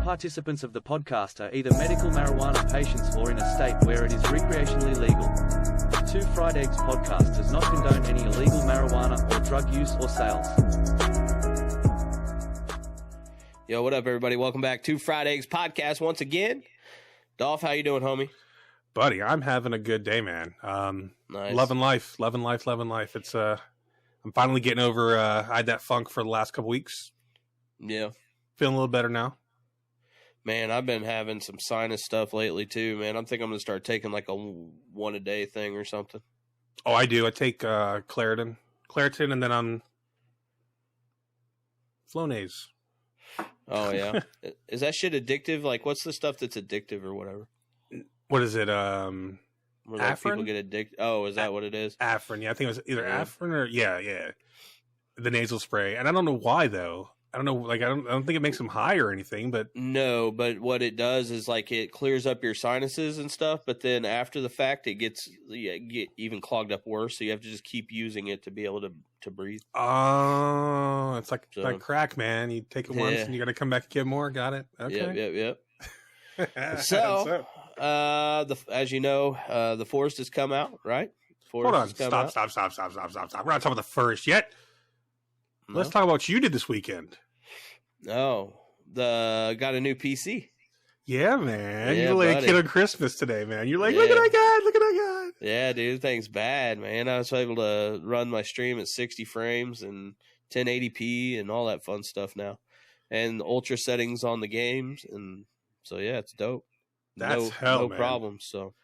participants of the podcast are either medical marijuana patients or in a state where it is recreationally legal. Two Fried Eggs podcast does not condone any illegal marijuana or drug use or sales. Yo, what up, everybody? Welcome back to Fried Eggs podcast once again. Dolph, how you doing, homie? Buddy, I'm having a good day, man. Nice. Loving life. It's I'm finally getting over. I had that funk for the last couple weeks. Yeah, Feeling a little better now. man, I've been having some sinus stuff lately too, man. I'm thinking I'm gonna start taking like a one a day thing or something. Oh, I do. I take Claritin, and then I'm Flonase. Oh yeah, is that shit addictive? Like, what's the stuff that's addictive or whatever? What is it? Where like Afrin? people get addicted. Oh, is that what it is? Afrin. Yeah, I think it was either Yeah. Afrin or yeah. The nasal spray, and I don't know why though. I don't know. Like I don't think it makes them high or anything, but No, but what it does is like it clears up your sinuses and stuff, but then after the fact, it gets even clogged up worse. So you have to just keep using it to be able to breathe. oh, it's like So- like crack, man. You take it once Yeah. and you got to come back and get more. Got it? Okay. Yep. So, as you know, the Forest has come out, right? Hold on. Has come Stop. out. We're not talking about the first yet. No? Let's talk about what you did this weekend. Oh, got a new PC. Yeah, man. Yeah, You're like buddy. a kid on Christmas today, man. You're like, Yeah. look at that guy. Yeah, dude, thing's bad, man. I was able to run my stream at 60 frames and 1080p and all that fun stuff now, and ultra settings on the games, and so yeah, it's dope. That's hell, no man. problems. So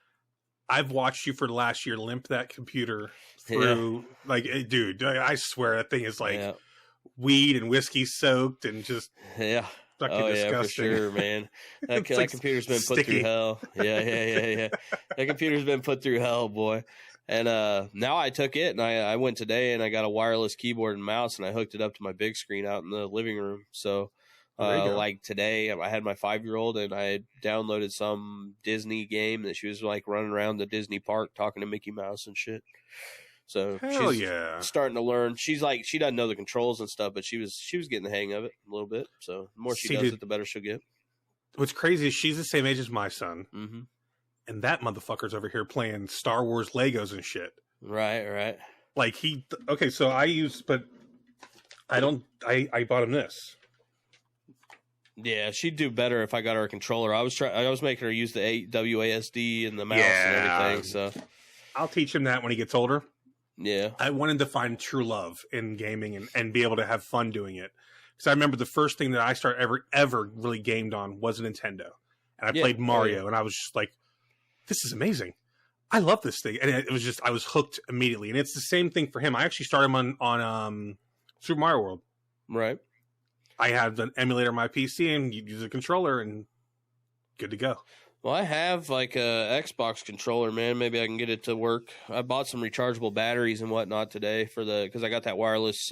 I've watched you for the last year limp that computer through. Like, dude, I swear that thing is like yeah, weed and whiskey soaked and just yeah. fucking Oh disgusting. yeah, for sure, man. That, It's that like computer's been put sticky. through hell. Yeah. That computer's been put through hell, boy. And now I took it and I went today and I got a wireless keyboard and mouse and I hooked it up to my big screen out in the living room. So There you go. like today I had my 5-year-old and I had downloaded some Disney game that she was like running around the Disney park talking to Mickey Mouse and shit. So Hell she's yeah. starting to learn. She's like, she doesn't know the controls and stuff, but she was getting the hang of it a little bit. So the more she See, does dude, it, the better she'll get. What's crazy is she's the same age as my son, Mm-hmm. and that motherfucker's over here playing Star Wars Legos and shit. Right. Like so I bought him this. Yeah, she'd do better if I got her a controller. I was making her use the WASD and the mouse and everything. So I'll teach him that when he gets older. yeah, I wanted to find true love in gaming and be able to have fun doing it. Because I remember the first thing that I ever really gamed on was a Nintendo. And I Yeah. played Mario, Oh, yeah. and I was just like, this is amazing. I love this thing. And it was just, I was hooked immediately. And it's the same thing for him. I actually started him on Super Mario World. right. I have an emulator on my PC, and you use a controller, and good to go. Well, I have like a Xbox controller, man. Maybe I can get it to work. I bought some rechargeable batteries and whatnot today because I got that wireless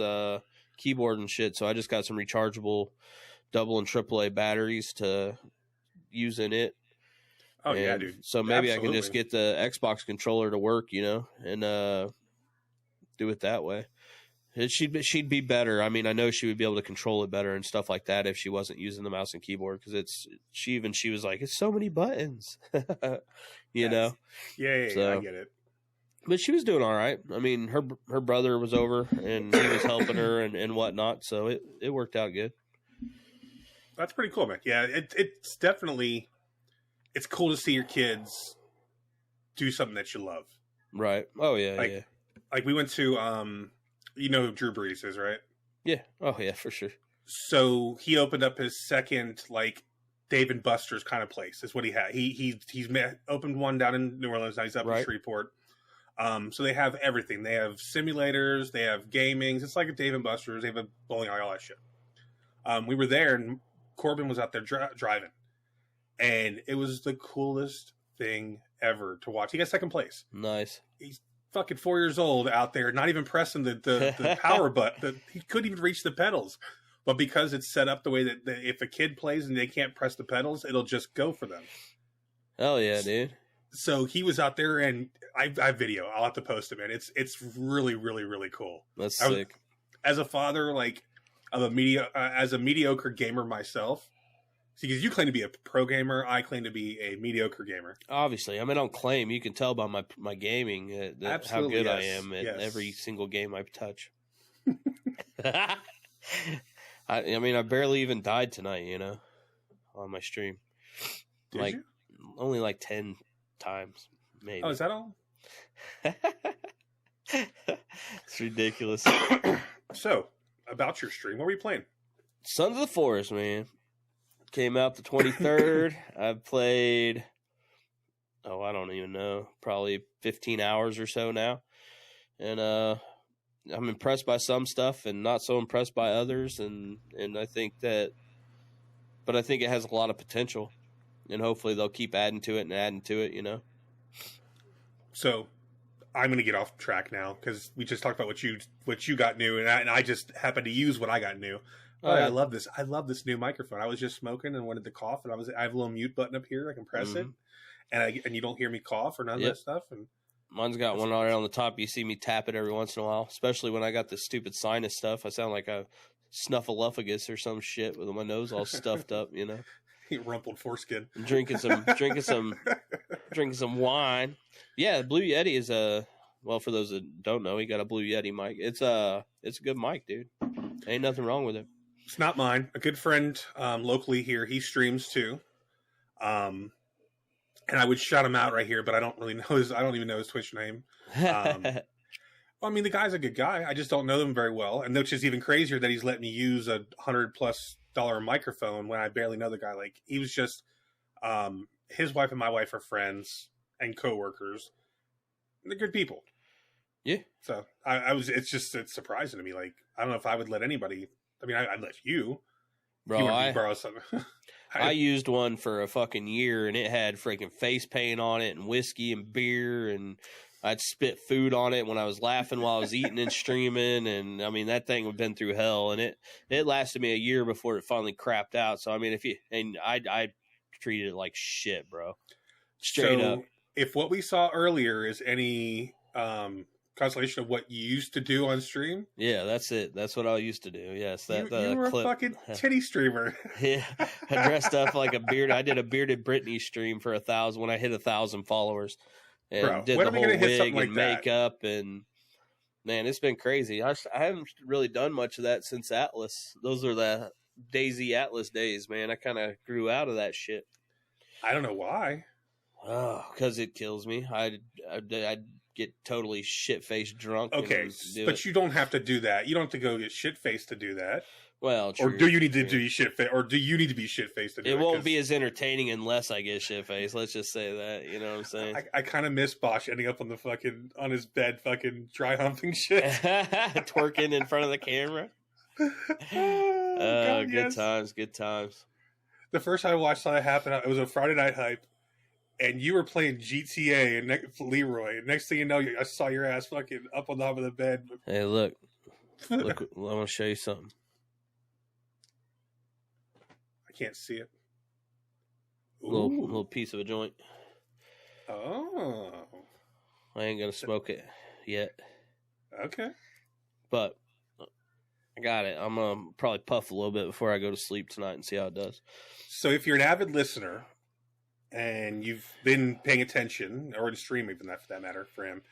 keyboard and shit. So I just got some rechargeable double and AAA batteries to use in it. Oh, yeah, And dude. So maybe I can just Absolutely. get the Xbox controller to work, and do it that way. She'd be better. I mean, I know she would be able to control it better and stuff like that if she wasn't using the mouse and keyboard because she was like, it's so many buttons, you know. Yeah, So- I get it. But she was doing all right. I mean, her brother was over and he was helping her and whatnot, so it worked out good. That's pretty cool, man. Yeah, it's definitely, it's cool to see your kids do something that you love. Right. Oh yeah, Like- yeah. Like we went to, you know who Drew Brees is, right? Yeah. Oh yeah, for sure. So he opened up his second, like, Dave and Buster's kind of place. Is what he had. He's opened one down in New Orleans. Now he's up in Right. Shreveport. So they have everything. They have simulators. They have gaming. It's like a Dave and Buster's. They have a bowling alley, all that shit. We were there, and Corbin was out there driving, and it was the coolest thing ever to watch. He got second place. Nice. He's fucking 4 years old out there, not even pressing the power button. He couldn't even reach the pedals. But because it's set up the way that if a kid plays and they can't press the pedals, it'll just go for them. Hell yeah, dude. So he was out there, and I have video. I'll have to post it, man. It's really, really, really cool. That's I was- sick. As a father, like, of as a mediocre gamer myself, See, because you claim to be a pro gamer, I claim to be a mediocre gamer. Obviously, I mean, I don't claim. You can tell by my gaming how good I am at every single game I touch. I mean, I barely even died tonight, you know, on my stream. Did you? Only like 10 times, maybe. Oh, is that all? It's ridiculous. So, about your stream, what were you playing? Sons of the Forest, man. Came out the 23rd. I've played, I don't even know, probably 15 hours or so now. And I'm impressed by some stuff and not so impressed by others. And I think it has a lot of potential. And hopefully they'll keep adding to it, you know. So I'm going to get off track now because we just talked about what you got new, and I just happened to use what I got new. I love this. I love this new microphone. I was just smoking and wanted to cough, and I have a little mute button up here. I can press it, and you don't hear me cough or none of that stuff. And mine's got one right on the top. You see me tap it every once in a while, especially when I got this stupid sinus stuff. I sound like a snuffleupagus or some shit with my nose all stuffed up, you know. Rumpled foreskin. I'm drinking some wine. Yeah, Blue Yeti is well, for those that don't know, he got a Blue Yeti mic. It's a good mic, dude. Ain't nothing wrong with it. It's not mine. A good friend locally here, he streams too. And I would shout him out right here, but I don't even know his Twitch name. Well, I mean, the guy's a good guy. I just don't know them very well. And which is even crazier that he's let me use a $100+ microphone when I barely know the guy. Like, he was just his wife and my wife are friends and coworkers. They're good people. Yeah. So it's surprising to me. Like, I don't know if I would let anybody. I mean, I'd let you. Bro, I borrow something. I used one for a fucking year, and it had freaking face paint on it, and whiskey and beer, and I'd spit food on it when I was laughing while I was eating and streaming, and I mean, that thing had been through hell, and it lasted me a year before it finally crapped out. So I mean, I treated it like shit, bro. Straight up. If what we saw earlier is any consolation of what you used to do on stream, yeah, that's it. That's what I used to do. Yes, you were a fucking titty streamer. Yeah, I dressed up like a beard. I did a bearded Britney stream for 1,000 when I hit 1,000 followers, and bro, did when the are we whole gonna hit wig something like and that? makeup, and man, it's been crazy. I haven't really done much of that since Atlas. Those are the Daisy Atlas days, man. I kind of grew out of that shit. I don't know why. Oh, because it kills me. I'd get totally shit-faced drunk. Okay, but you don't have to do that. You don't have to go get shit-faced to do that. Well, true, or do you need to be shit-faced? Or do you need to be shit-faced to do it? It won't be as entertaining unless I get shit-faced. Let's just say that. You know what I'm saying? I kind of miss Bosch ending up on his bed, fucking dry humping shit, twerking in front of the camera. God, good times, good times. The first time I watched that happen, it was a Friday Night Hype. And you were playing GTA and Leroy. And next thing you know, I saw your ass fucking up on the top of the bed. Hey, look. I want to show you something. I can't see it. Little piece of a joint. Oh. I ain't going to smoke it yet. Okay. But I got it. I'm going to probably puff a little bit before I go to sleep tonight and see how it does. So if you're an avid listener, and you've been paying attention, or to stream even that for that matter, for him.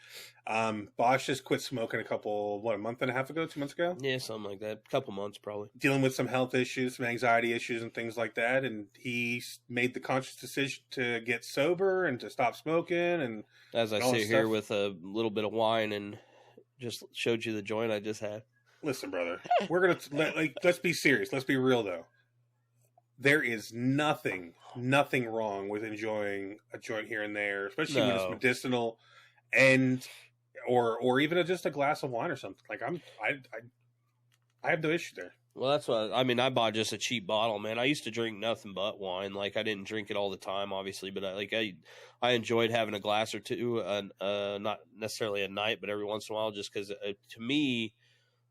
Bosch just quit smoking a month and a half ago, 2 months ago? Yeah, something like that. A couple months, probably. Dealing with some health issues, some anxiety issues and things like that, and he made the conscious decision to get sober and to stop smoking. And as I sit here with a little bit of wine and just showed you the joint I just had. Listen, brother, we're going to, let's be serious. Let's be real, though. There is nothing wrong with enjoying a joint here and there, especially when it's medicinal, and or even just a glass of wine or something. Like I have no issue there. Well, that's what I mean. I bought just a cheap bottle, man. I used to drink nothing but wine. Like, I didn't drink it all the time, obviously, but I enjoyed having a glass or two, not necessarily a night, but every once in a while, just because to me,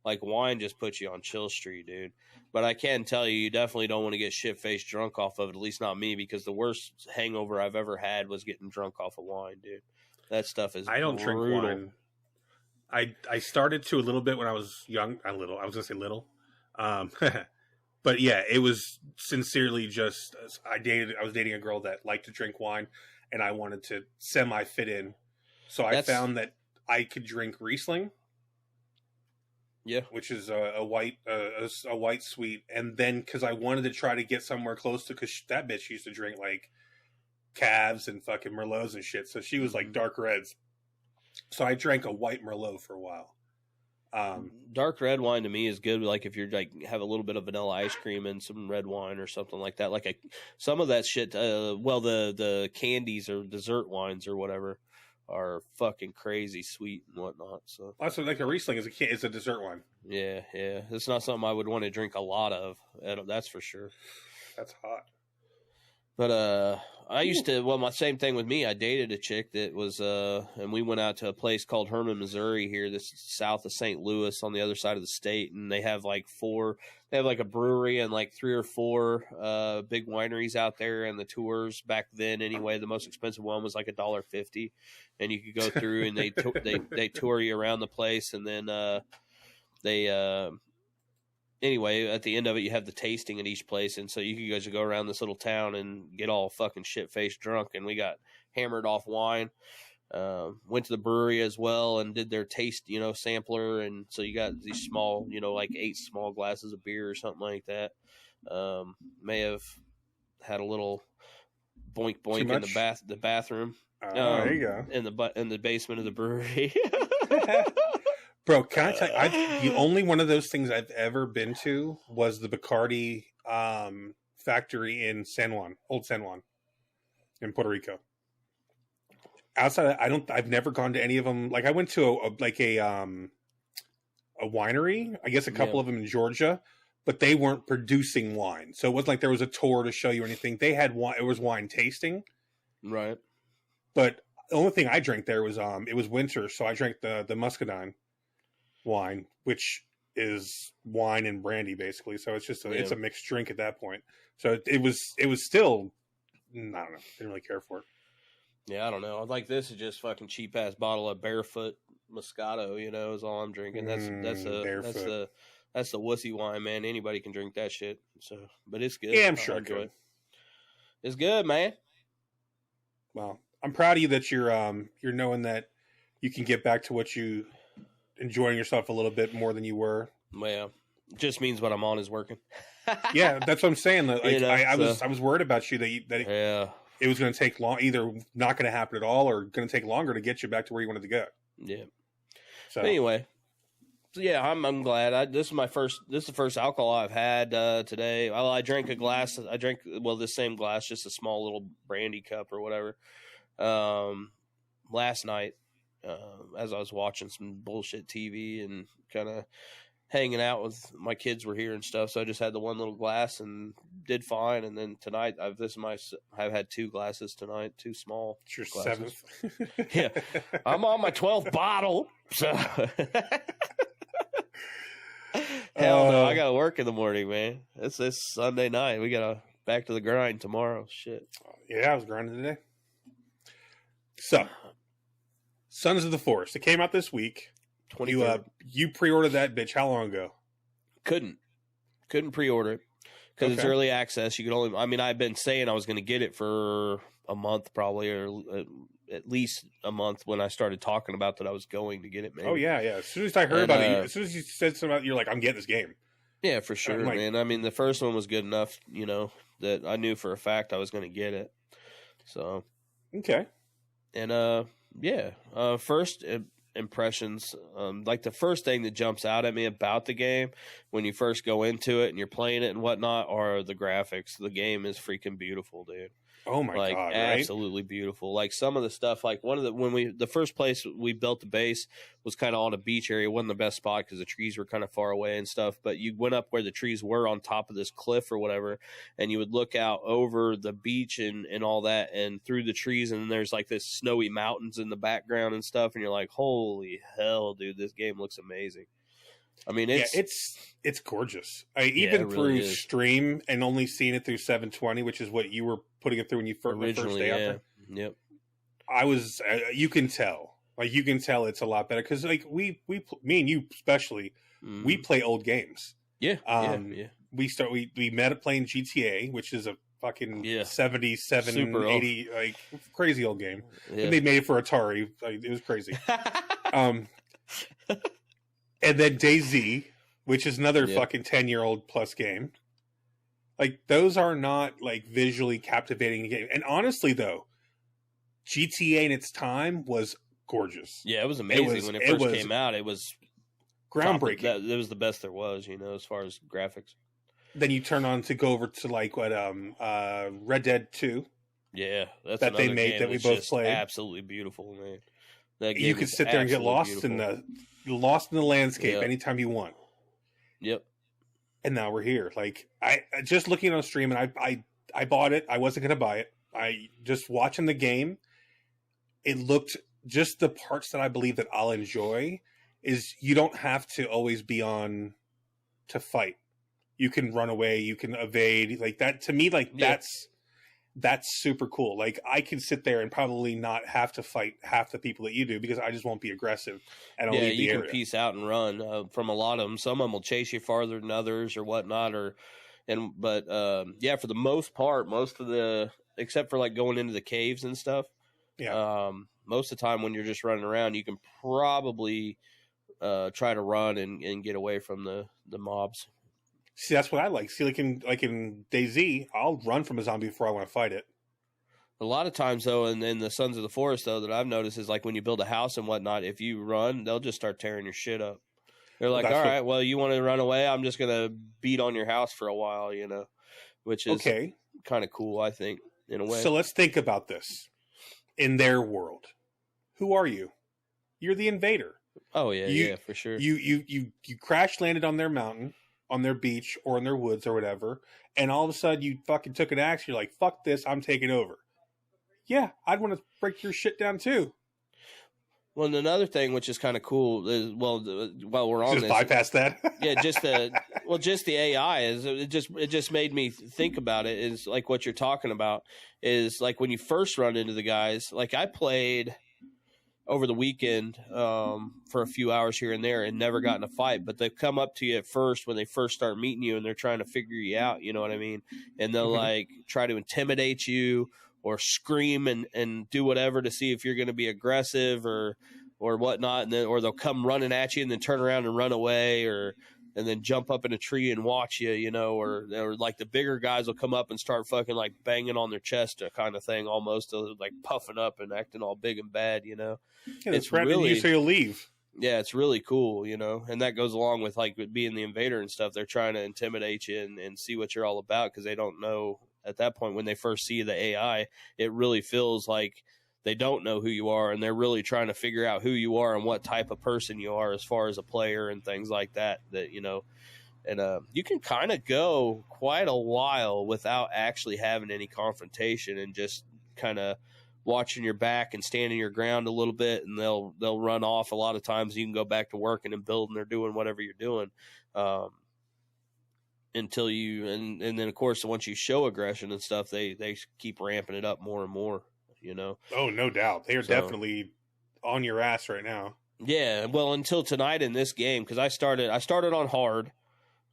like, wine just puts you on chill street, dude. But I can tell you, you definitely don't want to get shit-faced drunk off of it, at least not me, because the worst hangover I've ever had was getting drunk off of wine, dude. That stuff is I don't brutal. drink wine. I started to a little bit when I was young. I was going to say little. But yeah, it was sincerely just I was dating a girl that liked to drink wine, and I wanted to semi fit in. So I found that I could drink Riesling, which is a white sweet, and then because I wanted to try to get somewhere close to, because that bitch used to drink like Cavs and fucking Merlots and shit, so she was like dark reds. So I drank a white Merlot for a while. Dark red wine to me is good. Like if you're like have a little bit of vanilla ice cream and some red wine or something like that. Like some of that shit. The candies or dessert wines or whatever are fucking crazy sweet and whatnot. So also like a Riesling is a dessert wine. Yeah. It's not something I would want to drink a lot of. That's for sure. That's hot. But I used to, my same thing with me. I dated a chick that was, and we went out to a place called Herman, Missouri here, this south of St. Louis on the other side of the state. And they have like a brewery and like 3 or 4 big wineries out there. And the tours back then, anyway, the most expensive one was like $1.50. And you could go through and they tour you around the place. And then anyway, at the end of it, you have the tasting at each place. And so you guys go around this little town and get all fucking shit-faced drunk. And we got hammered off wine. Went to the brewery as well and did their taste, sampler. And so you got these small, like 8 small glasses of beer or something like that. May have had a little boink in the bathroom. There you go. In the basement of the brewery. Bro, can I tell you, the only one of those things I've ever been to was the Bacardi factory in Old San Juan, in Puerto Rico. Outside, I've never gone to any of them. Like I went to a winery, I guess a couple of them in Georgia, but they weren't producing wine. So it wasn't like there was a tour to show you anything. They had wine, it was wine tasting. Right. But the only thing I drank there was, it was winter. So I drank the muscadine wine, which is wine and brandy basically. So it's just it's a mixed drink at that point. So it was still, I don't know, didn't really care for it. Yeah, I don't know. Like this is just fucking cheap ass bottle of Barefoot Moscato, is all I'm drinking. That's the wussy wine, man. Anybody can drink that shit. So, but it's good. Yeah, I'm sure I enjoy could. it. It's good, man. Well, I'm proud of you that you're knowing that you can get back to what you enjoying yourself a little bit more than you were. Well, it just means what I'm on is working. Yeah, that's what I'm saying. Like, I was worried about you that it was going to take long, either not going to happen at all, or going to take longer to get you back to where you wanted to go. Yeah. So anyway, I'm glad. This is the first alcohol I've had today. I drank a glass. This same glass, just a small little brandy cup or whatever. Last night, as I was watching some bullshit TV and kind of hanging out with my kids were here and stuff, so I just had the one little glass and did fine. And then tonight, I've had 2 glasses tonight, 2 small. It's your glasses. 7th. Yeah, I'm on my 12th bottle. So hell no, I got to work in the morning, man. It's Sunday night. We got to back to the grind tomorrow. Shit. Yeah, I was grinding today. So, Sons of the Forest. It came out this week. You pre-ordered that bitch how long ago? Couldn't pre-order it because it's early access. You could only. I mean, I've been saying I was going to get it for a month, probably, or at least a month when I started talking about that I was going to get it. Maybe. Oh yeah. As soon as I heard about it, as soon as you said something about it, you're like, I'm getting this game. Yeah, for sure, man. I mean, the first one was good enough, that I knew for a fact I was going to get it. So okay. And first impressions, like the first thing that jumps out at me about the game when you first go into it and you're playing it and whatnot are the graphics. The game is freaking beautiful, dude. Oh my God, right? Absolutely beautiful. Like some of the stuff, like the first place we built the base was kind of on a beach area. It wasn't the best spot because the trees were kind of far away and stuff, but you went up where the trees were on top of this cliff or whatever, and you would look out over the beach and all that and through the trees, and then there's like this snowy mountains in the background and stuff, and you're like, holy hell, dude, this game looks amazing. I mean, it's gorgeous. Even through stream and only seeing it through 720, which is what you were putting it through when you first day out there. Yep. I was. You can tell. It's a lot better because me and you especially, we play old games. Yeah. we met up playing GTA, which is a fucking 77, Super 80, like crazy old game. Yeah. And they made it for Atari. Like, it was crazy. And then DayZ, which is another fucking 10-year-old plus game. Like, those are not like visually captivating game. And honestly, though, GTA in its time was gorgeous. Yeah, it was amazing when it first came out. It was groundbreaking. It was the best there was, as far as graphics. Then you turn on to go over to like what Red Dead 2. Yeah, that's that they made that we both played. Absolutely beautiful, man. That game you could sit there and get lost in the landscape anytime you want. Yep. And now we're here. Like, I just looking on stream, and I bought it. I wasn't going to buy it. I just watching the game. It looked just the parts that I believe that I'll enjoy is you don't have to always be on to fight. You can run away. You can evade. Like that to me. Like that's super cool. Like, I can sit there and probably not have to fight half the people that you do because I just won't be aggressive. And I'll leave the area. You can peace out and run from a lot of them. Some of them will chase you farther than others or whatnot. But for the most part, except for like going into the caves and stuff. Yeah. Most of the time when you're just running around, you can probably try to run and get away from the mobs. See, that's what I like. See, like in DayZ, I'll run from a zombie before I want to fight it. A lot of times, though, in the Sons of the Forest, though, that I've noticed is like when you build a house and whatnot, if you run, they'll just start tearing your shit up. They're like, all right, well, you want to run away? I'm just going to beat on your house for a while, which is kind of cool, I think, in a way. So let's think about this. In their world, who are you? You're the invader. Oh, yeah, for sure. You crash landed on their mountain, on their beach, or in their woods or whatever, and all of a sudden you fucking took an axe. You're like, fuck this, I'm taking over. Yeah, I'd want to break your shit down too. Well, and another thing which is kind of cool is, while we're on just bypass that. just the AI is it just made me think about it. Is like what you're talking about is like when you first run into the guys. Like I played over the weekend for a few hours here and there and never got in a fight, but they come up to you at first when they first start meeting you and they're trying to figure you out. You know what I mean? And they'll like try to intimidate you or scream and do whatever to see if you're going to be aggressive or whatnot. And then, or they'll come running at you and then turn around and run away and then jump up in a tree and watch you, or like the bigger guys will come up and start fucking like banging on their chest kind of thing, almost like puffing up and acting all big and bad, Yeah, it's really you, so you'll leave. Yeah, it's really cool, and that goes along with like being the invader and stuff. They're trying to intimidate you and see what you're all about because they don't know at that point when they first see the AI. It really feels like they don't know who you are, and they're really trying to figure out who you are and what type of person you are as far as a player and things like that, and you can kind of go quite a while without actually having any confrontation and just kind of watching your back and standing your ground a little bit, and they'll run off a lot of times. You can go back to working and building or doing whatever you're doing until you and then of course once you show aggression and stuff, they keep ramping it up more and more. Oh, no doubt. They are definitely on your ass right now. Yeah, well, until tonight in this game, because I started on hard.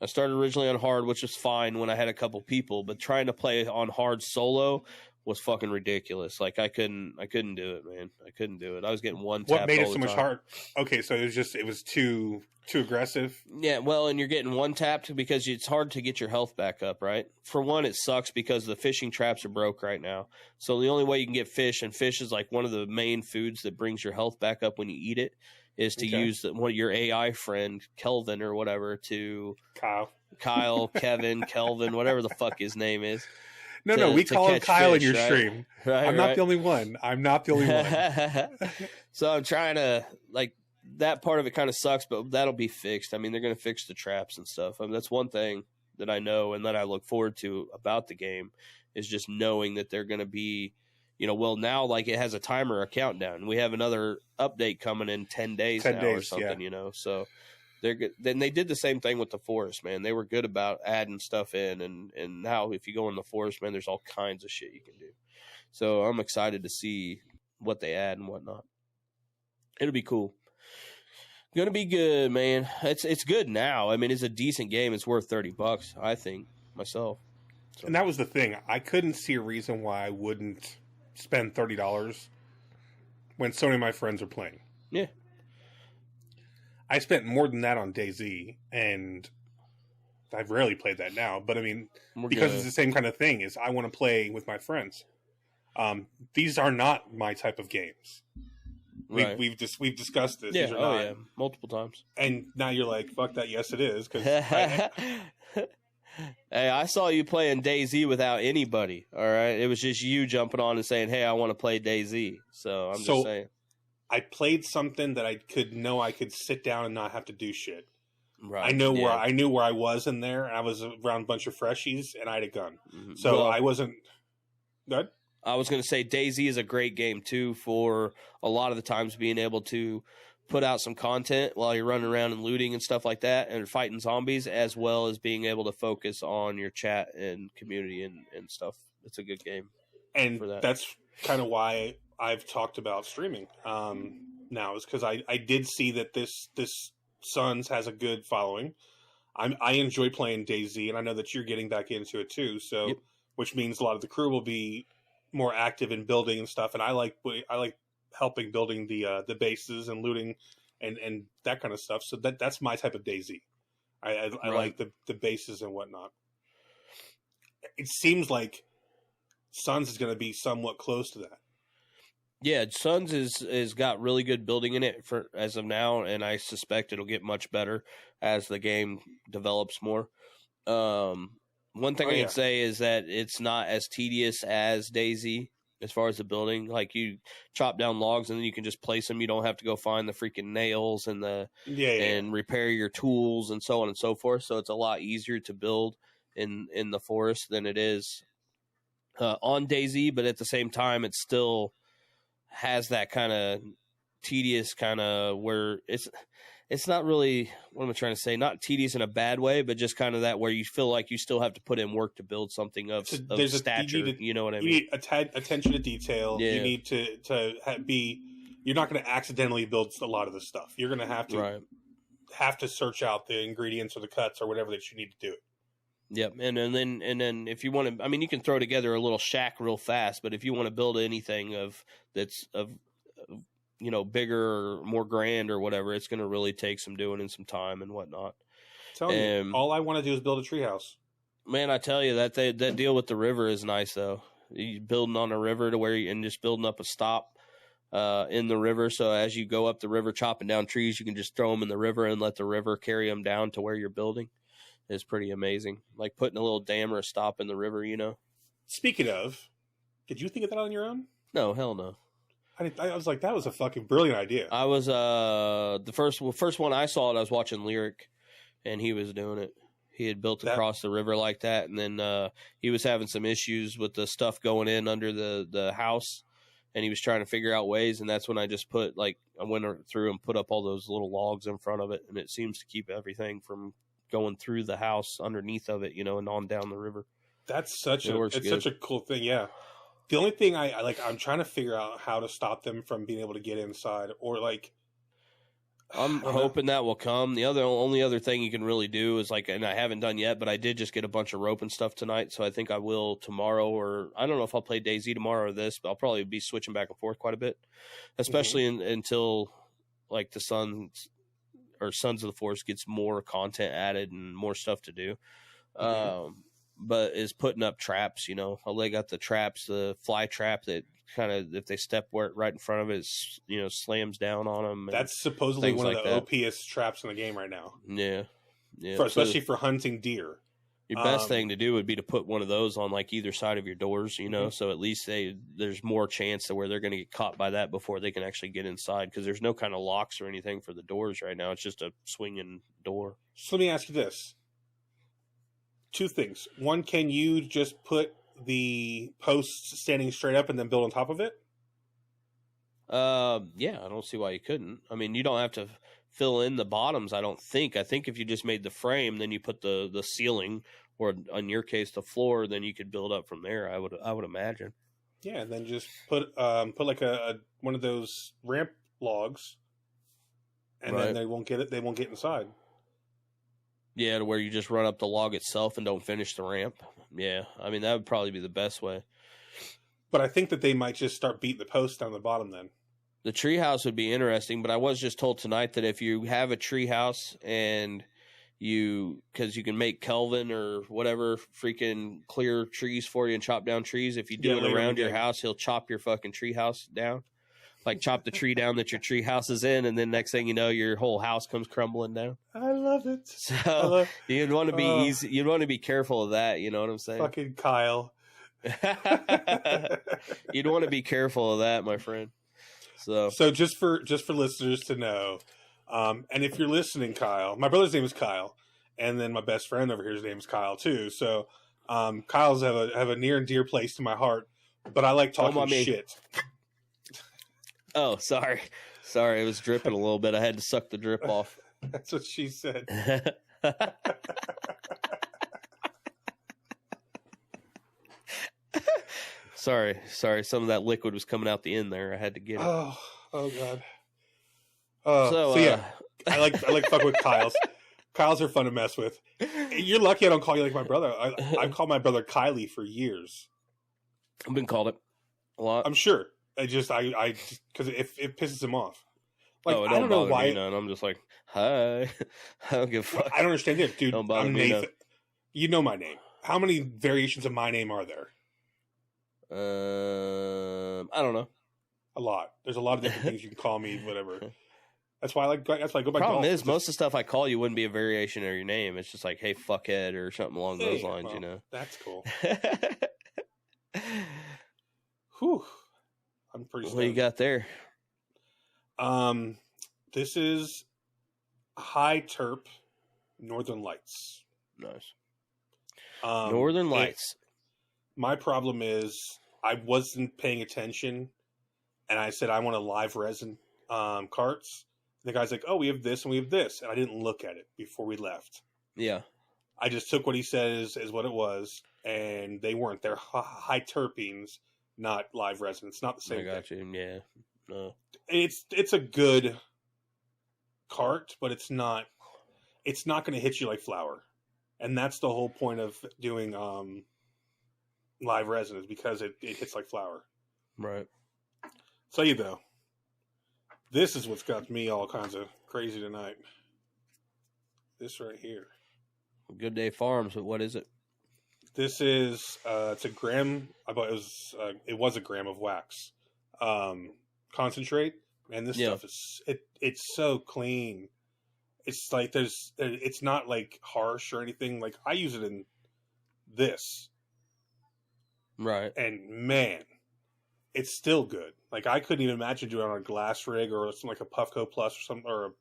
I started originally on hard, which was fine when I had a couple people, but trying to play on hard solo was fucking ridiculous. Like I couldn't do it, man. I couldn't do it. I was getting one tapped. What made it so much hard? Okay, so it was too aggressive. Yeah, well, and you're getting one tapped because it's hard to get your health back up, right? For one, it sucks because the fishing traps are broke right now. So the only way you can get fish, and fish is like one of the main foods that brings your health back up when you eat it, is to use one of your AI friend, Kelvin or whatever, to Kyle, Kevin, Kelvin, whatever the fuck his name is. No, we call him Kyle in your stream. Right, I'm not the only one. So I'm trying to, like, that part of it kind of sucks, but that'll be fixed. I mean, they're going to fix the traps and stuff. I mean, that's one thing that I know and that I look forward to about the game is just knowing that they're going to be, now like it has a timer, a countdown. We have another update coming in 10 days or something, so they're good. Then they did the same thing with the forest, man. They were good about adding stuff in, and now if you go in the forest, man, there's all kinds of shit you can do. So I'm excited to see what they add and whatnot. It'll be cool. Gonna be good, man. It's good now. I mean, it's a decent game. It's worth $30, I think, myself. So. And that was the thing. I couldn't see a reason why I wouldn't spend $30 when so many of my friends are playing. Yeah. I spent more than that on DayZ, and I've rarely played that now. But I mean, because it's the same kind of thing. Is I want to play with my friends. These are not my type of games. Right. We've discussed this. Yeah. These are not, yeah. Multiple times. And now you're like, fuck that. Yes, it is. Because hey, I saw you playing DayZ without anybody. All right, it was just you jumping on and saying, "Hey, I want to play DayZ." So I'm just saying. I played something that I could sit down and not have to do shit. Right. I knew where I was in there, and I was around a bunch of freshies, and I had a gun. Mm-hmm. So I wasn't good. I was going to say DayZ is a great game too for a lot of the times being able to put out some content while you're running around and looting and stuff like that and fighting zombies, as well as being able to focus on your chat and community and stuff. It's a good game. And that's kind of why I've talked about streaming now, is because I did see that this Suns has a good following. I enjoy playing DayZ, and I know that you're getting back into it too. So, yep. Which means a lot of the crew will be more active in building and stuff. And I like helping building the bases and looting and that kind of stuff. So that's my type of DayZ. I right. like the bases and whatnot. It seems like Suns is going to be somewhat close to that. Yeah, Suns is got really good building in it for as of now, and I suspect it'll get much better as the game develops more. One thing I can say is that it's not as tedious as DayZ as far as the building. Like, you chop down logs and then you can just place them. You don't have to go find the freaking nails and and repair your tools and so on and so forth. So it's a lot easier to build in the forest than it is on DayZ. But at the same time, it still has that kind of tedious kind of where it's not really, what am I trying to say? Not tedious in a bad way, but just kind of that where you feel like you still have to put in work to build something of stature. You know what I mean? You need attention to detail. Yeah. You need to be. You're not going to accidentally build a lot of this stuff. You're going to have to search out the ingredients or the cuts or whatever that you need to do it. Yep, and then if you want to, I mean, you can throw together a little shack real fast, but if you want to build anything that's bigger or more grand or whatever, it's going to really take some doing and some time and whatnot. Tell me, all I want to do is build a treehouse. Man, I tell you that deal with the river is nice though. You building on a river to where and just building up a stop in the river. So as you go up the river, chopping down trees, you can just throw them in the river and let the river carry them down to where you're building. It's pretty amazing. Like putting a little dam or a stop in the river, Speaking of, did you think of that on your own? No, hell no. I was like, that was a fucking brilliant idea. I was the first one I saw it. I was watching Lyric, and he was doing it. He had built across the river like that, and then he was having some issues with the stuff going in under the house, and he was trying to figure out ways. And that's when I just I went through and put up all those little logs in front of it, and it seems to keep everything from going through the house underneath of it, and on down the river. That's such a cool thing. Yeah. The only thing I'm trying to figure out how to stop them from being able to get inside, or I'm hoping that will come. The only other thing you can really do is and I haven't done yet, but I did just get a bunch of rope and stuff tonight, so I think I will tomorrow, or I don't know if I'll play DayZ tomorrow or this, but I'll probably be switching back and forth quite a bit, especially until the Sons of the Forest gets more content added and more stuff to do. But is putting up traps, they got the traps, the fly trap that kind of, if they step right in front of it, slams down on them. That's supposedly one of the OPest traps in the game right now. Yeah. Especially for hunting deer. Your best thing to do would be to put one of those on either side of your doors, so at least there's more chance to where they're going to get caught by that before they can actually get inside, because there's no kind of locks or anything for the doors right now. It's just a swinging door. So let me ask you this. Two things. One, can you just put the posts standing straight up and then build on top of it? Yeah, I don't see why you couldn't. I mean, you don't have to fill in the bottoms, I don't think. I think if you just made the frame, then you put the ceiling, or in your case the floor, then you could build up from there, I would imagine. Yeah, and then just put one of those ramp logs and then they won't get it. They won't get inside. Yeah, to where you just run up the log itself and don't finish the ramp. Yeah, I mean that would probably be the best way. But I think that they might just start beating the post down the bottom then. The treehouse would be interesting, but I was just told tonight that if you have a treehouse and because you can make Kelvin or whatever freaking clear trees for you and chop down trees. If you do it around your house, he'll chop your fucking treehouse down. Like chop the tree down that your treehouse is in, and then next thing you know, your whole house comes crumbling down. I love it. So you'd want to be easy. You'd want to be careful of that. You know what I'm saying? Fucking Kyle. You'd want to be careful of that, my friend. So just for listeners to know, and if you're listening, Kyle, my brother's name is Kyle, and then my best friend over here's name is Kyle too. So Kyle's have a near and dear place to my heart, but I like talking shit. Oh, sorry. It was dripping a little bit. I had to suck the drip off. That's what she said. Sorry. Some of that liquid was coming out the end there. I had to get it. Oh God. So yeah, I like fuck with Kyles. Kyles are fun to mess with. You're lucky I don't call you like my brother. I've called my brother Kylie for years. I've been called it a lot. I'm sure. I because it pisses him off. Like, I don't know why. None. I'm just like, hi. I don't give a fuck. I don't understand it, dude. I'm Nathan. None. You know my name. How many variations of my name are there? I don't know. A lot. There's a lot of different things you can call me. Whatever. That's why I go by. Problem is, most of the stuff I call you wouldn't be a variation of your name. It's just like, hey, fuckhead, or something along those lines. Well, you know. That's cool. Whew. I'm pretty stoned. What you got there? This is high terp Northern Lights. Nice. Northern Lights. My problem is I wasn't paying attention, and I said I want a live resin carts. The guy's like, "Oh, we have this and we have this," and I didn't look at it before we left. Yeah. I just took what he says is what it was, and they weren't. They're high terpenes, not live resin. It's not the same. I got you. Yeah. No. It's a good cart, but it's not going to hit you like flour, and that's the whole point of doing live resin is because it hits like flour. Right. So you know, this is what's got me all kinds of crazy tonight. This right here. Good Day Farms, but what is it? This is it's a gram. I bought it was a gram of wax concentrate, and this stuff is it's so clean. It's like it's not like harsh or anything. Like I use it in this, right? And man, it's still good. Like I couldn't even imagine doing it on a glass rig or something like a Puffco Plus or something, or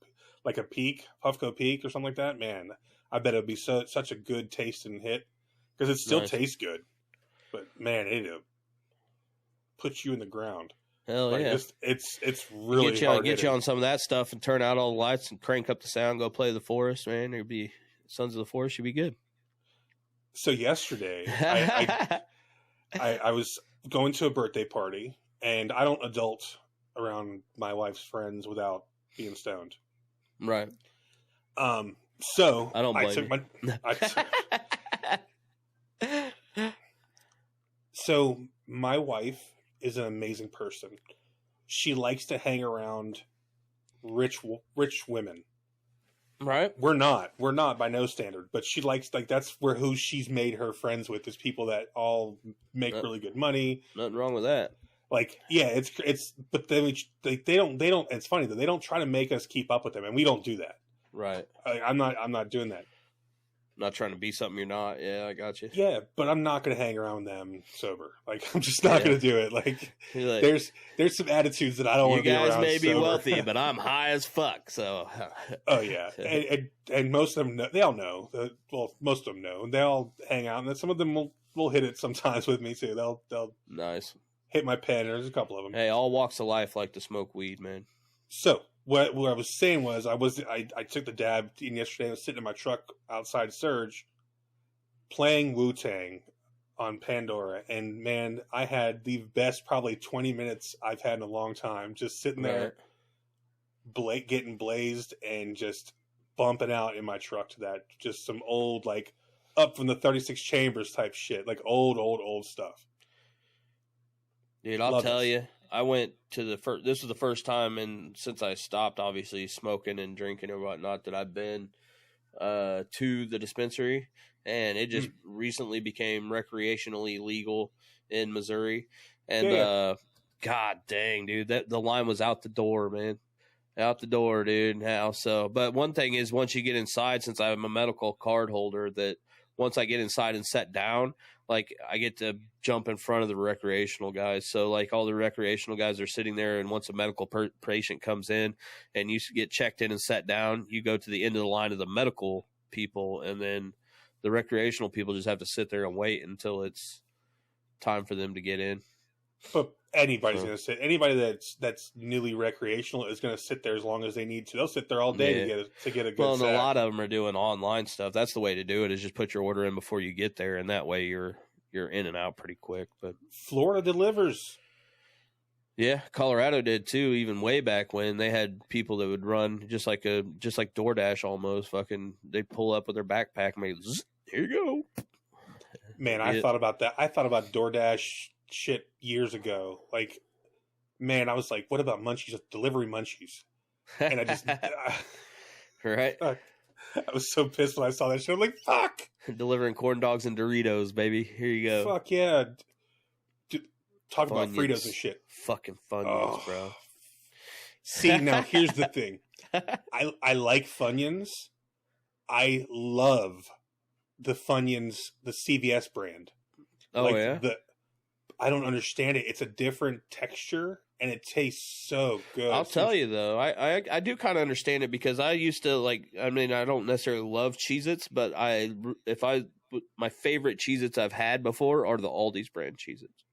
like a Peak, Puffco Peak or something like that. Man, I bet it would be such a good taste and hit because it still tastes good. But man, it puts you in the ground. Hell like, yeah! It's really hard. Get you on some of that stuff and turn out all the lights and crank up the sound. Go play the forest, man. There'd be Sons of the Forest. Should be good. So yesterday, I was going to a birthday party, and I don't adult around my wife's friends without being stoned. Right. So I don't blame you. So my wife is an amazing person. She likes to hang around rich women. Right. We're not by no standard, but she likes, like, that's who she's made her friends with, is people that all make really good money. Nothing wrong with that. Like, yeah, it's, but then they don't, it's funny that they don't try to make us keep up with them, and we don't do that. Right. I'm not doing that. Not trying to be something you're not. Yeah, I got you. Yeah, but I'm not going to hang around them sober. Like, I'm just not going to do it. Like, there's some attitudes that I don't want to be around. You guys may be sober. wealthy, but I'm high as fuck. So. Oh yeah, and most of them know, they all know. Well, most of them know. They all hang out, and then some of them will hit it sometimes with me too. They'll nice hit my pen. There's a couple of them. Hey, all walks of life like to smoke weed, man. So. What I was saying was I took the dab in yesterday. I was sitting in my truck outside Surge playing Wu-Tang on Pandora, and man, I had the best probably 20 minutes I've had in a long time, just sitting there getting blazed and just bumping out in my truck to that. Just some old, like, up from the 36 chambers type shit. Like, old stuff. Dude, I'll tell you, I went to this was the first time, and since I stopped, obviously, smoking and drinking and whatnot, that I've been to the dispensary, and it just recently became recreationally legal in Missouri. And God dang, dude, the line was out the door, man. Out the door, dude. Now, but one thing is, once you get inside, since I'm a medical card holder, that once I get inside and sit down, like, I get to jump in front of the recreational guys. So, like, all the recreational guys are sitting there, and once a medical patient comes in and you get checked in and sat down, you go to the end of the line of the medical people, and then the recreational people just have to sit there and wait until it's time for them to get in. But anybody's going to sit. Anybody that's newly recreational is going to sit there as long as they need to. They'll sit there all day to get a good. Well, and a lot of them are doing online stuff. That's the way to do it. Is just put your order in before you get there, and that way you're in and out pretty quick. But Florida delivers. Yeah, Colorado did too. Even way back when they had people that would run just like DoorDash almost. Fucking, they pull up with their backpack and here you go. Man, I thought about that. I thought about DoorDash shit years ago. Like, man, I was like, what about munchies? Delivery munchies. And I just right. I was so pissed when I saw that shit. I'm like, fuck. Delivering corn dogs and Doritos, baby. Here you go. Fuck yeah. Talk about Fritos and shit. Fucking Funyuns, bro. See, now here's the thing. I like Funyuns. I love the Funyuns, the CVS brand. Oh, like, yeah? I don't understand it. It's a different texture, and it tastes so good. I'll tell you, though, I do kind of understand it, because I used to, like, I mean, I don't necessarily love Cheez-Its, but my favorite Cheez-Its I've had before are the Aldi's brand Cheez-Its.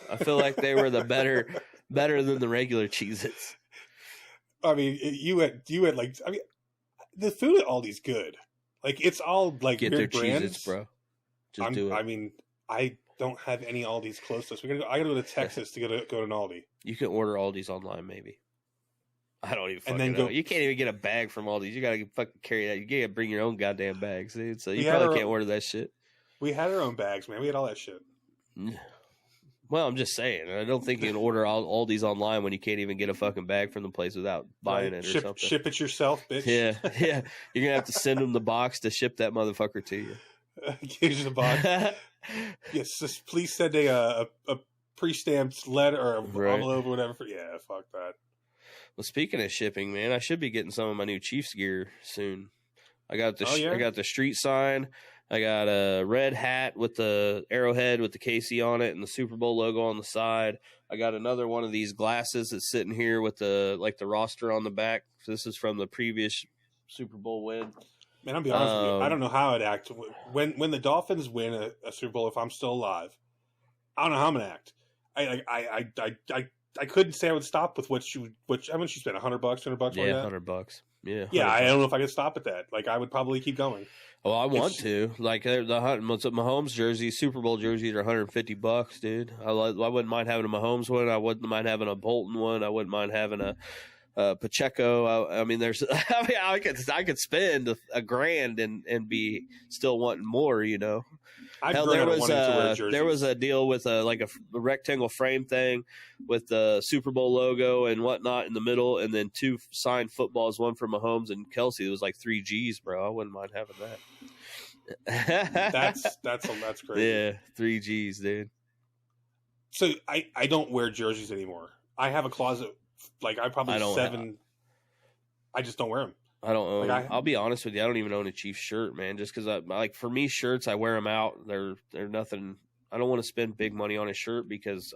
I feel like they were the better than the regular Cheez-Its. I mean, you had like, I mean, the food at Aldi's good. Like, it's all like get their Cheez-Its, bro. Just do it. I mean, I don't have any Aldi's close to us. I gotta go to Texas to go to an Aldi. You can order Aldi's online, maybe. I don't even fucking know. You can't even get a bag from Aldi's. You gotta fucking carry that. You gotta bring your own goddamn bags, dude. So you probably can't order that shit. We had our own bags, man. We had all that shit. Well, I'm just saying. I don't think you can order Aldi's online when you can't even get a fucking bag from the place without buying it or something. Ship it yourself, bitch. Yeah. You're going to have to send them the box to ship that motherfucker to you. Here's the box. Yes, just please send a pre-stamped letter or an envelope or whatever. Yeah, fuck that. Well, speaking of shipping, man, I should be getting some of my new Chiefs gear soon. I got the street sign. I got a red hat with the arrowhead with the KC on it and the Super Bowl logo on the side. I got another one of these glasses that's sitting here with the roster on the back. So this is from the previous Super Bowl win. Man, I'll be honest with you. I don't know how I'd act when the Dolphins win a Super Bowl. If I'm still alive, I don't know how I'm gonna act. I couldn't say I would stop with how much you spent, $100, $200? Yeah, $100. Yeah. Yeah, I don't know if I could stop at that. Like, I would probably keep going. Well, I want to. Like, the Mahomes jerseys, Super Bowl jerseys are $150, dude. I wouldn't mind having a Mahomes one. I wouldn't mind having a Bolton one. I wouldn't mind having a Pacheco. I mean, I could spend $1,000 and be still wanting more, you know. Hell, there was a deal with a rectangle frame thing with the Super Bowl logo and whatnot in the middle, and then 2 signed footballs, one for Mahomes and Kelsey. It was like 3 G's, bro. I wouldn't mind having that. That's crazy. Yeah, 3 G's, dude. So I don't wear jerseys anymore. I have a closet. Like, I probably 7. I just don't wear them. I don't own. I'll be honest with you. I don't even own a Chiefs shirt, man. Just because for me, shirts, I wear them out. They're nothing. I don't want to spend big money on a shirt because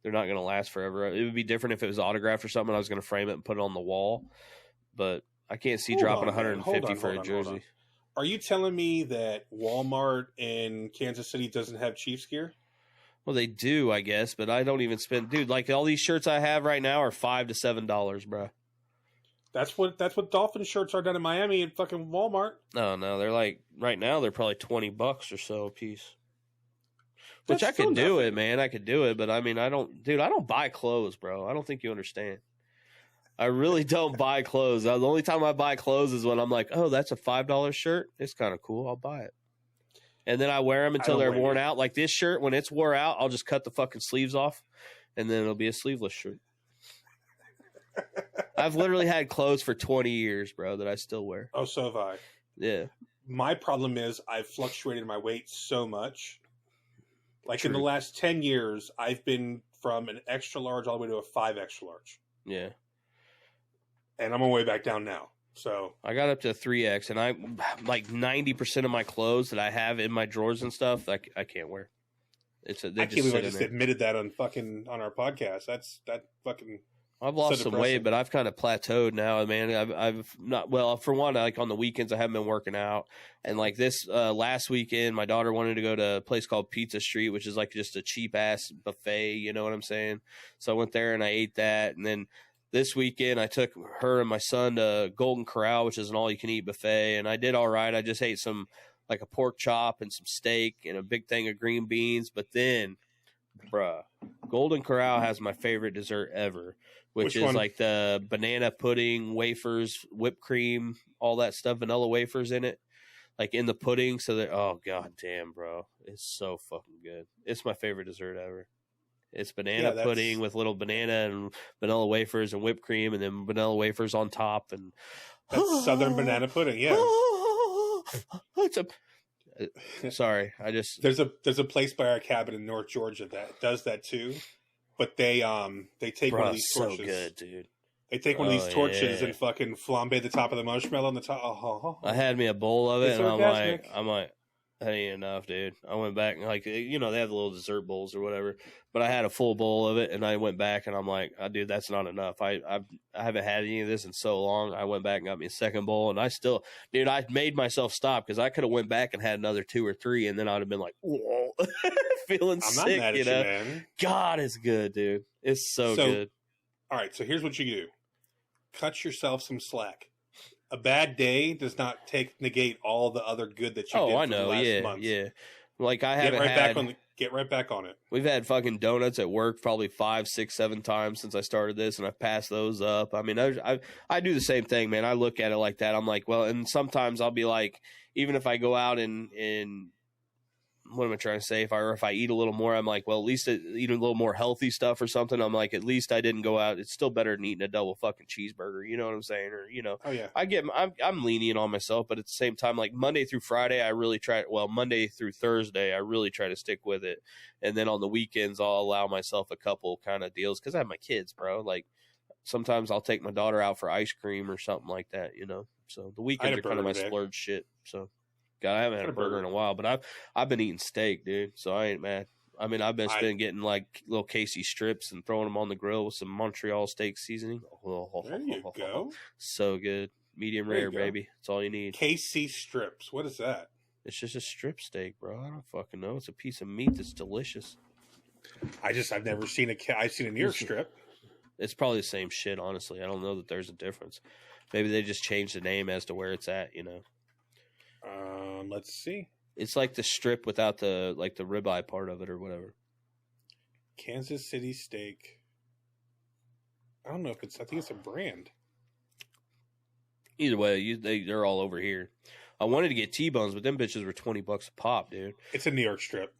they're not going to last forever. It would be different if it was autographed or something. I was going to frame it and put it on the wall, but I can't see dropping $150 for a jersey. Are you telling me that Walmart in Kansas City doesn't have Chiefs gear? Well, they do, I guess, but I don't even spend. Dude, like, all these shirts I have right now are $5 to $7, bro. That's what Dolphin shirts are done in Miami and fucking Walmart. No, they're like, right now they're probably $20 or so a piece. Which I could do it, man. I could do it, but I mean, I don't buy clothes, bro. I don't think you understand. I really don't buy clothes. The only time I buy clothes is when I'm like, oh, that's a $5 shirt. It's kind of cool. I'll buy it. And then I wear them until they're worn out. Like this shirt, when it's wore out, I'll just cut the fucking sleeves off, and then it'll be a sleeveless shirt. I've literally had clothes for 20 years, bro, that I still wear. Oh, so have I. Yeah. My problem is I've fluctuated my weight so much. Like True. in the last 10 years, I've been from an extra large all the way to a 5 extra large. Yeah. And I'm on my way back down now. So I got up to 3X, and I like 90% of my clothes that I have in my drawers and stuff, I can't wear. I can't believe I just admitted that on our podcast. That fucking. I've lost some weight, but I've kind of plateaued now, man. I've not, well, for one, like on the weekends, I haven't been working out. And like this last weekend, my daughter wanted to go to a place called Pizza Street, which is like just a cheap ass buffet. You know what I'm saying? So I went there and I ate that. And then this weekend, I took her and my son to Golden Corral, which is an all you can eat buffet. And I did all right. I just ate like a pork chop and some steak and a big thing of green beans. But then, bruh, Golden Corral has my favorite dessert ever. Which is like the banana pudding, wafers, whipped cream, all that stuff, vanilla wafers in it, like in the pudding. So that, oh, god damn, bro. It's so fucking good. It's my favorite dessert ever. It's banana pudding with little banana and vanilla wafers and whipped cream and then vanilla wafers on top. And that's Southern banana pudding, yeah. Sorry, I just... There's a place by our cabin in North Georgia that does that too. But they take one of these torches. So good, dude. They take one of these torches and fucking flambe the top of the marshmallow on the top. Oh. I had me a bowl of it, and I'm like, that ain't enough, dude. I went back and like, they have the little dessert bowls or whatever, but I had a full bowl of it, and I went back and I'm like, dude, that's not enough. I haven't had any of this in so long. I went back and got me a second bowl, and I made myself stop because I could have went back and had another 2 or 3, and then I'd have been like, whoa, feeling sick. I'm not mad at you, man. God, it's good, dude. It's so good. All right, so here's what you do: cut yourself some slack. A bad day does not negate all the other good that you did for the last month. Yeah. Like I haven't get right back on it. We've had fucking donuts at work probably 5, 6, 7 times since I started this, and I've passed those up. I mean, I do the same thing, man. I look at it like that. I'm like, well, and sometimes I'll be like, even if I go out and what am I trying to say? If I eat a little more, I'm like, well, at least eat a little more healthy stuff or something. I'm like, at least I didn't go out. It's still better than eating a double fucking cheeseburger. You know what I'm saying? Or, oh, yeah. I'm lenient on myself, but at the same time, like Monday through Friday, Monday through Thursday, I really try to stick with it. And then on the weekends, I'll allow myself a couple kind of deals because I have my kids, bro. Like sometimes I'll take my daughter out for ice cream or something like that, So the weekends are kind of my splurge shit. So. God, I haven't had a burger in a while, but I've been eating steak, dude. So I ain't mad. I mean, I've been getting like little Casey strips and throwing them on the grill with some Montreal steak seasoning. There you go. So good, medium rare, baby. That's all you need. Casey strips. What is that? It's just a strip steak, bro. I don't fucking know. It's a piece of meat that's delicious. I've never seen I've seen a New York strip. It's probably the same shit, honestly. I don't know that there's a difference. Maybe they just changed the name as to where it's at, Let's see. It's like the strip without the ribeye part of it or whatever. Kansas City steak. I don't know if I think it's a brand. Either way, they're all over here. I wanted to get T-bones, but them bitches were $20 a pop, dude. It's a New York strip.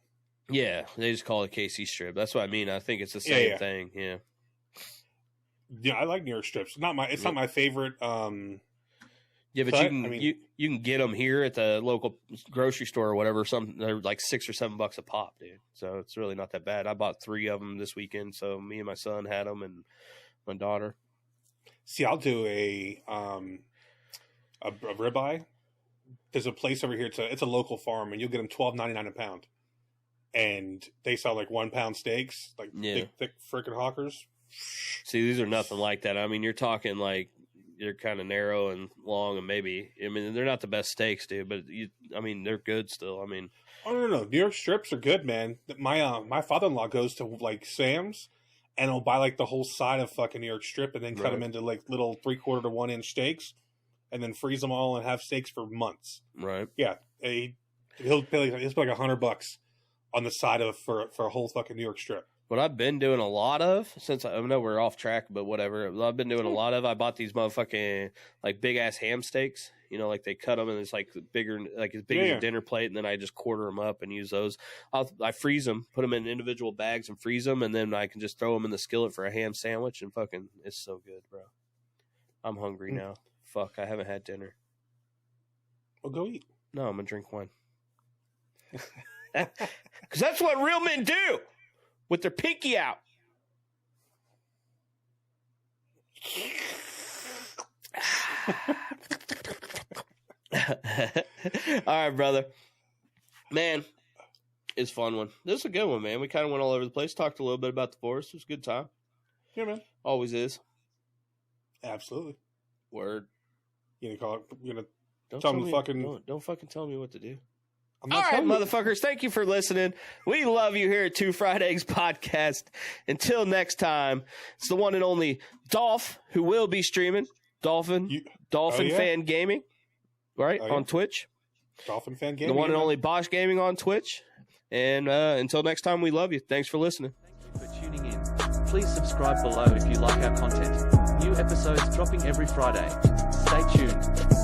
Yeah, they just call it KC strip. That's what I mean. I think it's the same thing. Yeah. Yeah, I like New York strips. Not my favorite. Yeah, but you can get them here at the local grocery store or whatever. They're like $6 or $7 a pop, dude. So it's really not that bad. I bought 3 of them this weekend, so me and my son had them, and my daughter. See, I'll do a ribeye. There's a place over here. It's a local farm, and you'll get them $12.99 a pound, and they sell like 1 pound steaks, like big, thick freaking hawkers. See, these are nothing like that. I mean, you're talking like. They're kind of narrow and long, and they're not the best steaks, dude, but they're good still. I mean, oh no, New York strips are good, man. My father-in-law goes to like Sam's, and he'll buy like the whole side of fucking New York strip, and then cut them into like little 3/4 to 1 inch steaks, and then freeze them all and have steaks for months. Right? Yeah, he'll pay like $100 on the side for a whole fucking New York strip. What I've been doing a lot of, since I know we're off track, but whatever. I've been doing a lot of. I bought these motherfucking like big ass ham steaks. You know, like they cut them and it's like bigger, like as big as a dinner plate, and then I just quarter them up and use those. I freeze them, put them in individual bags and freeze them, and then I can just throw them in the skillet for a ham sandwich, and fucking, it's so good, bro. I'm hungry now. Fuck, I haven't had dinner. Well, go eat. No, I'm gonna drink wine. Because that's what real men do. With their pinky out. All right, brother. Man, it's a fun one. This is a good one, man. We kind of went all over the place. Talked a little bit about the forest. It was a good time. Yeah, man. Always is. Absolutely. Word. You gonna call it? You gonna Don't tell me fucking? Don't fucking tell me what to do. All right, motherfuckers. Thank you for listening. We love you here at Two Fried Eggs Podcast. Until next time, it's the one and only Dolph, who will be streaming Dolphin Fan Gaming, right, on Twitch. Dolphin Fan Gaming. The one and only Bosch Gaming on Twitch. And until next time, we love you. Thanks for listening. Thank you for tuning in. Please subscribe below if you like our content. New episodes dropping every Friday. Stay tuned.